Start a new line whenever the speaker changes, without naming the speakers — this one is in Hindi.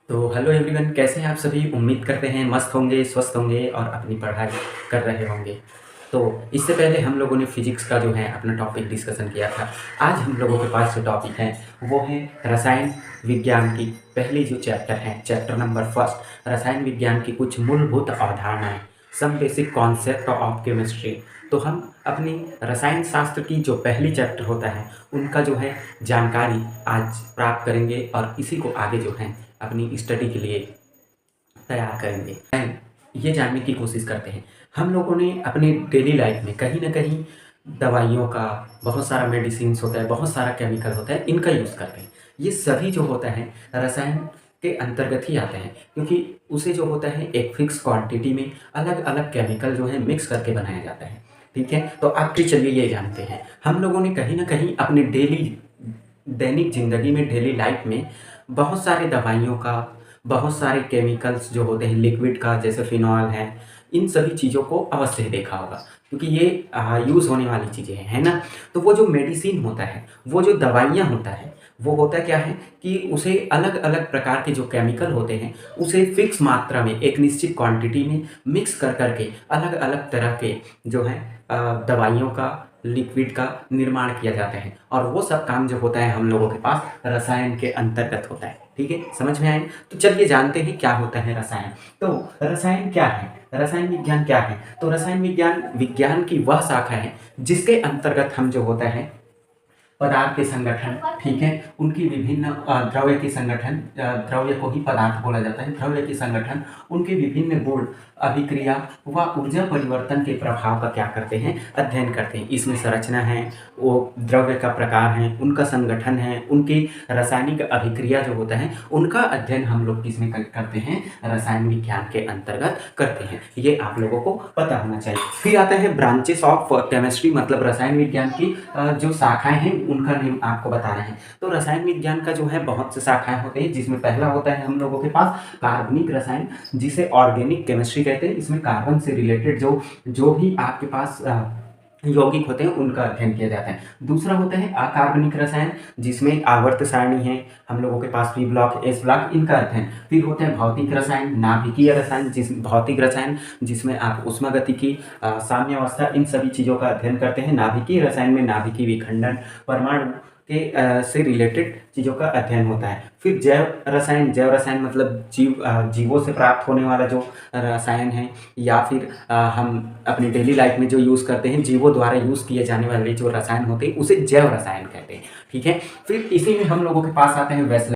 तो हेलो एवरीवन, कैसे हैं आप सभी। उम्मीद करते हैं मस्त होंगे, स्वस्थ होंगे और अपनी पढ़ाई कर रहे होंगे। तो इससे पहले हम लोगों ने फिजिक्स का जो है अपना टॉपिक डिस्कशन किया था। आज हम लोगों के पास जो टॉपिक है वो है रसायन विज्ञान की पहली जो चैप्टर है, चैप्टर नंबर फर्स्ट, रसायन विज्ञान की कुछ मूलभूत अवधारणाएं, some basic concept of chemistry. तो हम अपनी रसायन शास्त्र की जो पहली चैप्टर होता है उनका जो है जानकारी आज प्राप्त करेंगे और इसी को आगे जो है अपनी स्टडी के लिए तैयार करेंगे। ये जानने की कोशिश करते हैं, हम लोगों ने अपने डेली लाइफ में कहीं ना कहीं दवाइयों का, बहुत सारा मेडिसिन्स होता है, बहुत सारा केमिकल होता है, इनका यूज़ करते हैं। ये सभी जो होता है रसायन के अंतर्गत ही आते हैं, क्योंकि उसे जो होता है एक फिक्स क्वांटिटी में अलग अलग केमिकल जो है मिक्स करके बनाया जाता है। ठीक है, तो अब फिर चलिए ये जानते हैं, हम लोगों ने कहीं ना कहीं अपने दैनिक ज़िंदगी में, डेली लाइफ में बहुत सारे दवाइयों का, बहुत सारे केमिकल्स जो होते हैं लिक्विड का, जैसे फिनॉल है, इन सभी चीज़ों को अवश्य ही देखा होगा, क्योंकि ये यूज़ होने वाली चीज़ें हैं, है ना। तो वो जो मेडिसिन होता है, वो जो दवाइयाँ होता है, वो होता क्या है कि उसे अलग अलग प्रकार के जो केमिकल होते हैं उसे फिक्स मात्रा में, एक निश्चित क्वांटिटी में मिक्स कर करके अलग अलग तरह के जो है दवाइयों का, लिक्विड का निर्माण किया जाता है। और वो सब काम जो होता है हम लोगों के पास रसायन के अंतर्गत होता है। ठीक है, समझ में आए। तो चलिए जानते हैं क्या होता है रसायन। तो रसायन क्या है, रसायन विज्ञान क्या है। तो रसायन विज्ञान विज्ञान की वह शाखा है जिसके अंतर्गत हम जो होता है पदार्थ के संगठन, ठीक है, उनकी विभिन्न द्रव्य के संगठन, द्रव्य को ही पदार्थ बोला जाता है, द्रव्य के संगठन, उनके विभिन्न गुण, अभिक्रिया व ऊर्जा परिवर्तन के प्रभाव का क्या करते हैं, अध्ययन करते हैं। इसमें संरचना है, वो द्रव्य का प्रकार है, उनका संगठन है, उनकी रासायनिक अभिक्रिया जो होता है उनका अध्ययन हम लोग किसमें करते हैं, रसायन विज्ञान के अंतर्गत करते हैं। ये आप लोगों को पता होना चाहिए। फिर आता है ब्रांचेस ऑफ केमिस्ट्री, मतलब रसायन विज्ञान की जो शाखाएं हैं उनका नेम आपको बताना है। तो रसायन विज्ञान का जो है बहुत से शाखाएं होते हैं, जिसमें पहला होता है हम लोगों के पास कार्बनिक रसायन, जिसे ऑर्गेनिक केमिस्ट्री कहते हैं। इसमें कार्बन से रिलेटेड जो जो भी आपके पास यौगिक होते हैं उनका अध्ययन किया जाता है। दूसरा होता है अकार्बनिक रसायन, जिसमें आवर्त सारणी है, हम लोगों के पास पी ब्लॉक, एस ब्लॉक, इनका अध्ययन। फिर होता है भौतिक रसायन, नाभिकीय रसायन, भौतिक रसायन जिसमें आप उष्मागतिकी, साम्यावस्था, इन सभी चीज़ों का अध्ययन करते हैं। नाभिकीय रसायन में नाभिकीय विखंडन, परमाणु के से रिलेटेड चीज़ों का अध्ययन होता है। फिर जैव रसायन, जैव रसायन मतलब जीवों से प्राप्त होने वाला जो रसायन है, या फिर हम अपनी डेली लाइफ में जो यूज़ करते हैं, जीवों द्वारा यूज़ किए जाने वाले जो रसायन होते हैं उसे जैव रसायन कहते हैं। ठीक है, फिर इसी में हम लोगों के पास आते हैं वैसे